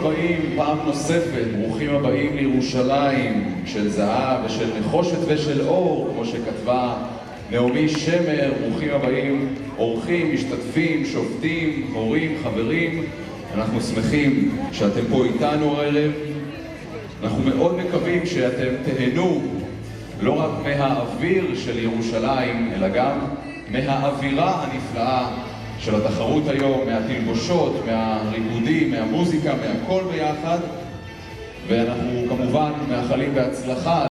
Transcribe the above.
הבאים פעם נוספת, ברוכים הבאים לירושלים של זהב ושל נחושת ושל אור, כמו שכתבה נעמי שמר. ברוכים הבאים אורחים, משתתפים, שופטים, הורים, חברים. אנחנו שמחים שאתם פה איתנו הערב. אנחנו מאוד מקווים שאתם תהנו לא רק מהאוויר של ירושלים, אלא גם מהאווירה הנפלאה של התחרות היום, מהתלבושות, מהריקודים, מהמוזיקה, מהכל ביחד. ואנחנו כמובן מאחלים בהצלחה